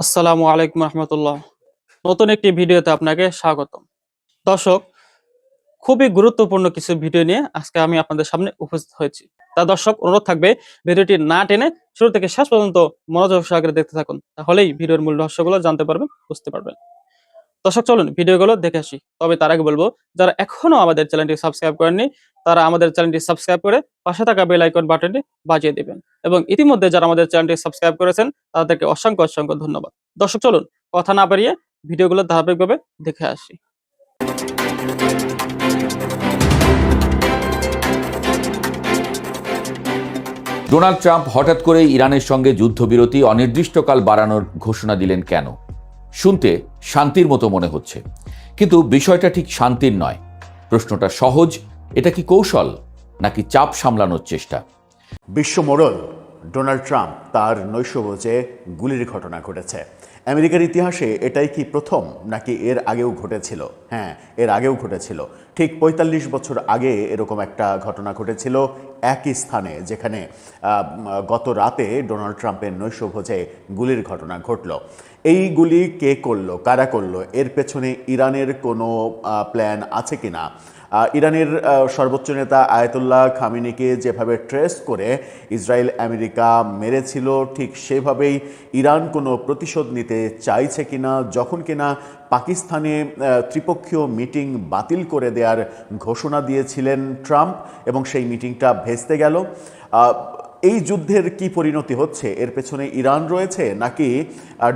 আসসালামু আলাইকুম রহমতুল্লাহ। নতুন একটি ভিডিওতে আপনাকে স্বাগতম। দর্শক, খুবই গুরুত্বপূর্ণ কিছু ভিডিও নিয়ে আজকে আমি আপনাদের সামনে উপস্থিত হয়েছি। দর্শক, অনুরোধ থাকবে ভিডিওটি না টেনে শুরু থেকে শেষ পর্যন্ত মনোযোগ সহকারে দেখতে থাকুন। তাহলেই ভিডিওর মূল রহস্যগুলো জানতে পারবেন, বুঝতে পারবেন। দর্শক, চলুন ভিডিওগুলো দেখে আসি। তবে তার আগে বলবো, যারা এখনো আমাদের চ্যানেলটি সাবস্ক্রাইব করেননি তারা আমাদের চ্যানেলটি সাবস্ক্রাইব করে পাশে থাকা বেল আইকন বাটনটি বাজিয়ে দিবেন। এবং ইতিমধ্যে যারা আমাদের চ্যানেলটি সাবস্ক্রাইব করেছেন তাদেরকে অসংখ্য অসংখ্য ধন্যবাদ। দর্শক, চলুন কথা না বাড়িয়ে ভিডিওগুলো ধারাবাহিকভাবে দেখে আসি। ডোনাল্ড ট্রাম্প হঠাৎ করে ইরানের সঙ্গে যুদ্ধবিরতি অনির্দিষ্টকাল বাড়ানোর ঘোষণা দিলেন কেন? শুনতে শান্তির মতো মনে হচ্ছে, কিন্তু বিষয়টা ঠিক শান্তির নয়। প্রশ্নটা সহজ, এটা কি কৌশল নাকি চাপ সামলানোর চেষ্টা? বিশ্বমোড়ল ডোনাল্ড ট্রাম্প তার নৈশভোজে গুলির ঘটনা ঘটেছে। আমেরিকার ইতিহাসে এটাই কি প্রথম, নাকি এর আগেও ঘটেছিল? হ্যাঁ, এর আগেও ঘটেছিল। ঠিক ৪৫ বছর আগে এরকম একটা ঘটনা ঘটেছিল একই স্থানে, যেখানে গত রাতে ডোনাল্ড ট্রাম্পের নৈশভোজে গুলির ঘটনা ঘটল। এই গুলি কে করলো, কারা করলো, এর পেছনে ইরানের কোনো প্ল্যান আছে কিনা? ইরানের সর্বোচ্চ নেতা আয়াতুল্লাহ খামেনিকে যেভাবে ট্রেস করে ইসরায়েল আমেরিকা মেরেছিল, ঠিক সেভাবেই ইরান কোনো প্রতিশোধ নিতে চাইছে কিনা, যখন কিনা পাকিস্তানে ত্রিপক্ষীয় মিটিং বাতিল করে দেওয়ার ঘোষণা দিয়েছিলেন ট্রাম্প এবং সেই মিটিংটা ভেস্তে গেল। এই যুদ্ধের কি পরিণতি হচ্ছে, এর পেছনে ইরান রয়েছে নাকি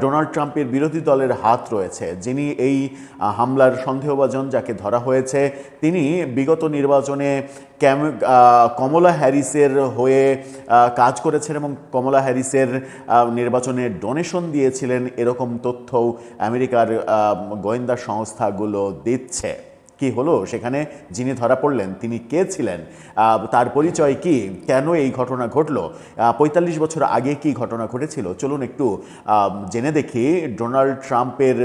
ডোনাল্ড ট্রাম্পের বিরোধী দলের হাত রয়েছে? যিনি এই হামলার সন্দেহভাজন, যাকে ধরা হয়েছে, তিনি বিগত নির্বাচনে কমলা হ্যারিসের হয়ে কাজ করেছেন এবং কমলা হ্যারিসের নির্বাচনে ডোনেশন দিয়েছিলেন, এরকম তথ্যও আমেরিকার গোয়েন্দা সংস্থাগুলো দিচ্ছে। কি হলো সেখানে? যিনি ধরা পড়লেন তিনি কে ছিলেন, তার পরিচয় কি, কেন এই ঘটনা ঘটলো, ৪৫ বছর আগে কি ঘটনা ঘটেছিল? চলুন একটু জেনে দেখি। ডোনাল্ড ট্রাম্পের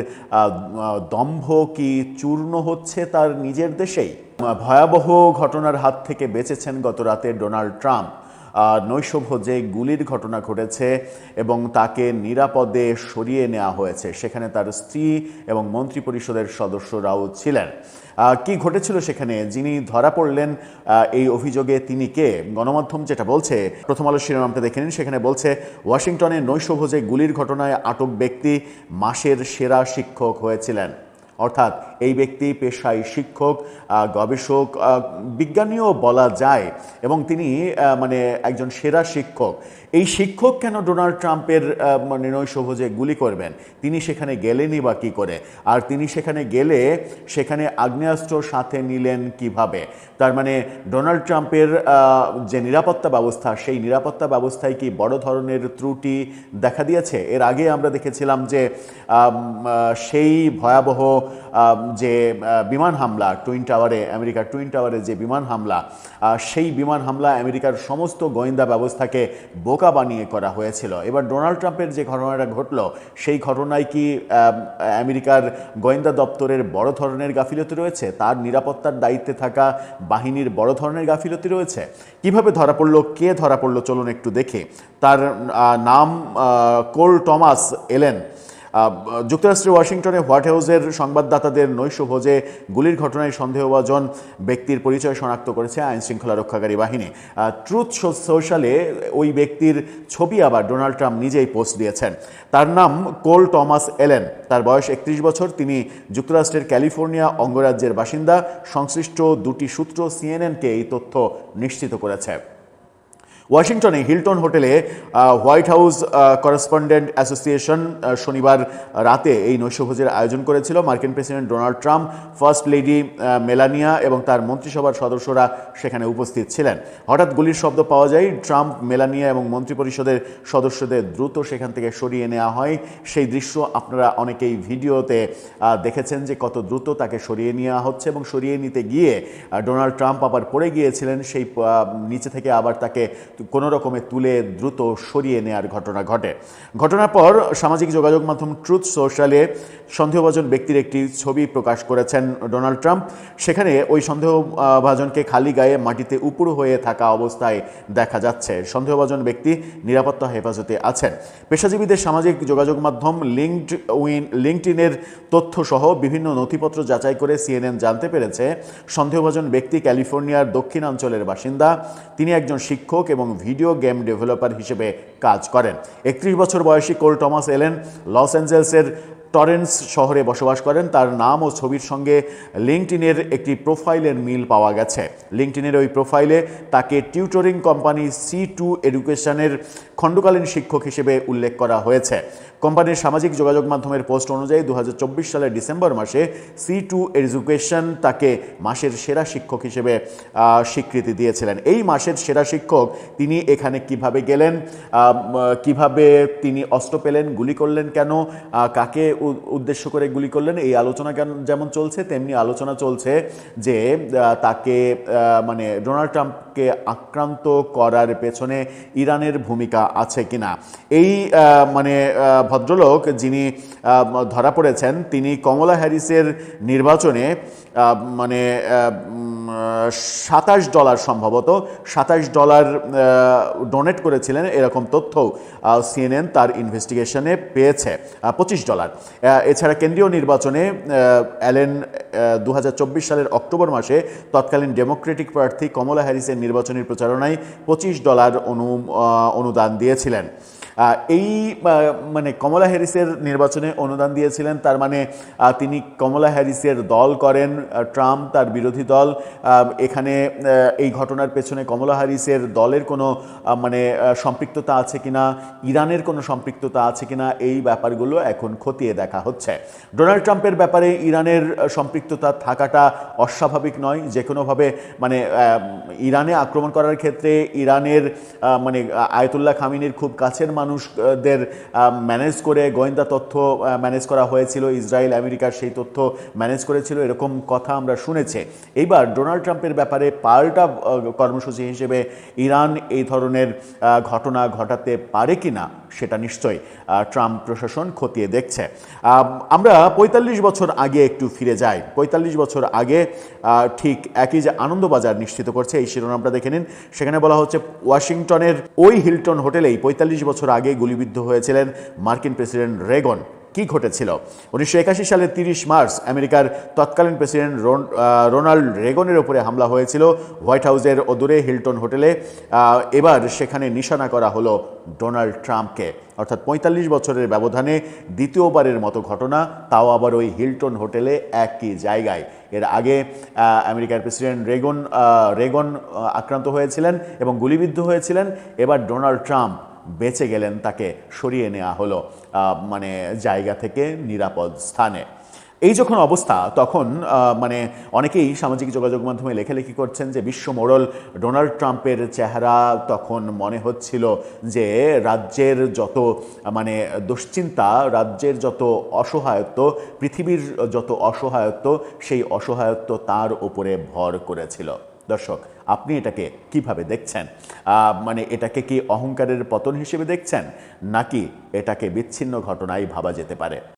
দম্ভ কি চূর্ণ হচ্ছে তার নিজের দেশেই? ভয়াবহ ঘটনার হাত থেকে বেঁচেছেন গত রাতে ডোনাল্ড ট্রাম্প। নৈশভোজে গুলির ঘটনা ঘটেছে এবং তাকে নিরাপদে সরিয়ে নেওয়া হয়েছে। সেখানে তার স্ত্রী এবং মন্ত্রিপরিষদের সদস্যরাও ছিলেন। কি ঘটেছিল সেখানে? যিনি ধরা পড়লেন এই অভিযোগে তিনি কে? গণমাধ্যম যেটা বলছে, প্রথম আলো শিরোনামটা দেখে নিন। সেখানে বলছে, ওয়াশিংটনে নৈশভোজে গুলির ঘটনায় আটক ব্যক্তি মাসের সেরা শিক্ষক হয়েছিলেন। অর্থাৎ এই ব্যক্তি পেশায় শিক্ষক, গবেষক, বিজ্ঞানীও বলা যায়, এবং তিনি মানে একজন সেরা শিক্ষক। এই শিক্ষক কেন ডোনাল্ড ট্রাম্পের মানে নৈশভোজে গুলি করবেন? তিনি সেখানে গেলেনই বা কী করে? আর তিনি সেখানে গেলে সেখানে আগ্নেয়াস্ত্র সাথে নিলেন কিভাবে? তার মানে ডোনাল্ড ট্রাম্পের যে নিরাপত্তা ব্যবস্থা, সেই নিরাপত্তা ব্যবস্থায় কি বড় ধরনের ত্রুটি দেখা দিয়েছে? এর আগে আমরা দেখেছিলাম যে সেই ভয়াবহ যে বিমান হামলা টুইন টাওয়ারে, আমেরিকার টুইন টাওয়ারে যে বিমান হামলা, সেই বিমান হামলা আমেরিকার সমস্ত গোয়েন্দা ব্যবস্থাকে বোকা বানিয়ে করা হয়েছিল। এবার ডোনাল্ড ট্রাম্পের যে ঘটনাটা ঘটল, সেই ঘটনায় কি আমেরিকার গোয়েন্দা দপ্তরের বড় ধরনের গাফিলতি রয়েছে? তার নিরাপত্তার দায়িত্বে থাকা বাহিনীর বড় ধরনের গাফিলতি রয়েছে? কিভাবে ধরা পড়লো, কে ধরা পড়লো, চলুন একটু দেখে। তার নাম কোল টমাস এলেন। যুক্তরাষ্ট্রের ওয়াশিংটনে হোয়াইট হাউসের সংবাদদাতাদের নৈশভোজে গুলির ঘটনায় সন্দেহভাজন ব্যক্তির পরিচয় শনাক্ত করেছে আইনশৃঙ্খলা রক্ষাকারী বাহিনী। ট্রুথ সোশ্যালে ওই ব্যক্তির ছবি আবার ডোনাল্ড ট্রাম্প নিজেই পোস্ট দিয়েছেন। তার নাম কোল টমাস এলেন। তার বয়স ৩১ বছর। তিনি যুক্তরাষ্ট্রের ক্যালিফোর্নিয়া অঙ্গরাজ্যের বাসিন্দা। সংশ্লিষ্ট দুটি সূত্র সিএনএনকে এই তথ্য নিশ্চিত করেছে। ওয়াশিংটনে হিলটন হোটেলে হোয়াইট হাউস করেসপন্ডেন্ট অ্যাসোসিয়েশন শনিবার রাতে এই নৈশভোজের আয়োজন করেছিল। মার্কিন president Donald Trump, first lady Melania এবং তার মন্ত্রিসভার সদস্যরা সেখানে উপস্থিত ছিলেন। হঠাৎ গুলির শব্দ পাওয়া যায়। ট্রাম্প, মেলানিয়া এবং মন্ত্রিপরিষদের সদস্যদের দ্রুত সেখান থেকে সরিয়ে নেওয়া হয়। সেই দৃশ্য আপনারা অনেকেই ভিডিওতে দেখেছেন যে কত দ্রুত তাকে সরিয়ে নেওয়া হচ্ছে, এবং সরিয়ে নিতে গিয়ে ডোনাল্ড ট্রাম্প আবার পড়ে গিয়েছিলেন। সেই নিচে থেকে আবার তাকে কোনো রকমে তুলে দ্রুত সরিয়ে নেয়ার ঘটনা ঘটে। ঘটনার পর সামাজিক যোগাযোগ মাধ্যম ট্রুথ সোশ্যালে সন্দেহভাজন ব্যক্তির একটি ছবি প্রকাশ করেছেন ডোনাল্ড ট্রাম্প। সেখানে ওই সন্দেহভাজনকে খালি গায়ে মাটিতে উপুড় হয়ে থাকা অবস্থায় দেখা যাচ্ছে। সন্দেহভাজন ব্যক্তি নিরাপত্তা হেফাজতে আছেন। পেশাজীবীদের সামাজিক যোগাযোগ মাধ্যম লিঙ্কডইনের তথ্যসহ বিভিন্ন নথিপত্র যাচাই করে সিএনএন জানতে পেরেছে সন্দেহভাজন ব্যক্তি ক্যালিফোর্নিয়ার দক্ষিণাঞ্চলের বাসিন্দা। তিনি একজন শিক্ষক এবং ভিডিও গেম ডেভেলপার হিসেবে কাজ করেন। 31 বছর বয়সী কোল টমাস এলেন লস অ্যাঞ্জেলেসের টরেন্স শহরে বসবাস করেন। তার নাম ও ছবির সঙ্গে লিঙ্কডইনের একটি প্রোফাইলের মিল পাওয়া গেছে। লিঙ্কডইনের ওই প্রোফাইলে তাকে টিউটরিং কোম্পানি C2 এডুকেশনের খণ্ডকালীন শিক্ষক হিসেবে উল্লেখ করা হয়েছে। কোম্পানির সামাজিক যোগাযোগ মাধ্যমের পোস্ট অনুযায়ী 2024 সালের ডিসেম্বর মাসে C2 এডুকেশন তাকে মাসের সেরা শিক্ষক হিসেবে স্বীকৃতি দিয়েছিলেন। এই মাসের সেরা শিক্ষক তিনি এখানে কিভাবে গেলেন, কিভাবে তিনি অস্ত্র পেলেন, গুলি করলেন কেন, কাকে উদ্দেশ্য করে গুলি করলেন, এই আলোচনা যেমন চলছে তেমনি আলোচনা চলছে যে তাকে মানে ডোনাল্ড ট্রাম্পকে আক্রান্ত করার পেছনে ইরানের ভূমিকা আছে কিনা। এই মানে ভদ্রলোক যিনি ধরা পড়েছেন তিনি কমলা হ্যারিসের নির্বাচনে মানে $27 সম্ভবত $27 ডোনেট করেছিলেন, এরকম তথ্য সিএনএন তার ইনভেস্টিগেশনে পেয়েছে। $25। এছাড়া কেন্দ্রীয় নির্বাচনে অ্যালেন 2024 সালের অক্টোবর মাসে তৎকালীন ডেমোক্রেটিক প্রার্থী কমলা হ্যারিসের নির্বাচনী প্রচারণায় $25 অনুদান দিয়েছিলেন। এই মানে কমলা হ্যারিসের নির্বাচনে অনুদান দিয়েছিলেন, তার মানে তিনি কমলা হ্যারিসের দল করেন, ট্রাম্প তার বিরোধী দল। এখানে এই ঘটনার পেছনে কমলা হ্যারিসের দলের কোনো মানে সম্পৃক্ততা আছে কিনা, ইরানের কোনো সম্পৃক্ততা আছে কিনা, এই ব্যাপারগুলো এখন খতিয়ে দেখা হচ্ছে। ডোনাল্ড ট্রাম্পের ব্যাপারে ইরানের সম্পৃক্ততা থাকাটা অস্বাভাবিক নয়। যে কোনোভাবে মানে ইরানে আক্রমণ করার ক্ষেত্রে ইরানের মানে আয়াতুল্লাহ খামিনির খুব কাছের মানুষদের ম্যানেজ করে গোয়েন্দা তথ্য ম্যানেজ করা হয়েছিল, ইসরায়েল আমেরিকার সেই তথ্য ম্যানেজ করেছিল, এরকম কথা আমরা শুনেছি। এইবার ডোনাল্ড ট্রাম্পের ব্যাপারে পাল্টা কর্মসূচি হিসেবে ইরান এই ধরনের ঘটনা ঘটাতে পারে কিনা সেটা নিশ্চয়ই ট্রাম্প প্রশাসন খতিয়ে দেখছে। আমরা 45 বছর আগে একটু ফিরে যাই। 45 বছর আগে ঠিক একই যে আনন্দবাজার নিশ্চিত করছে, এই শিরোনামটা দেখে নিন। সেখানে বলা হচ্ছে ওয়াশিংটনের ওই হিলটন হোটেলেই 45 বছর আগে গুলিবিদ্ধ হয়েছিলেন মার্কিন প্রেসিডেন্ট রেগন। কি ঘটেছিল? 1981 সালের 30 মার্চ আমেরিকার তৎকালীন প্রেসিডেন্ট রোনাল্ড রেগনের উপরে হামলা হয়েছিল হোয়াইট হাউসের অদূরে হিলটন হোটেলে। এবার সেখানে নিশানা করা হলো ডোনাল্ড ট্রাম্পকে। অর্থাৎ 45 বছরের ব্যবধানে দ্বিতীয়বারের মতো ঘটনা, তাও আবার ওই হিলটন হোটেলে একই জায়গায়। এর আগে আমেরিকার প্রেসিডেন্ট রেগন আক্রান্ত হয়েছিলেন এবং গুলিবিদ্ধ হয়েছিলেন। এবার ডোনাল্ড ট্রাম্প বেঁচে গেলেন, তাকে সরিয়ে নেওয়া হলো মানে জায়গা থেকে নিরাপদ স্থানে। এই যখন অবস্থা তখন মানে অনেকেই সামাজিক যোগাযোগ মাধ্যমে লেখালেখি করছেন যে বিশ্ব মোড়ল ডোনাল্ড ট্রাম্পের চেহারা তখন মনে হচ্ছিল যে রাজ্যের যত মানে দুশ্চিন্তা, রাজ্যের যত অসহায়ত্ব, পৃথিবীর যত অসহায়ত্ব, সেই অসহায়ত্ব তার উপরে ভর করেছিল। দর্শক, আপনি এটাকে কিভাবে দেখছেন? মানে এটাকে কি অহংকারের পতন হিসেবে দেখছেন, নাকি এটাকে বিচ্ছিন্ন ঘটনাই ভাবা যেতে পারে?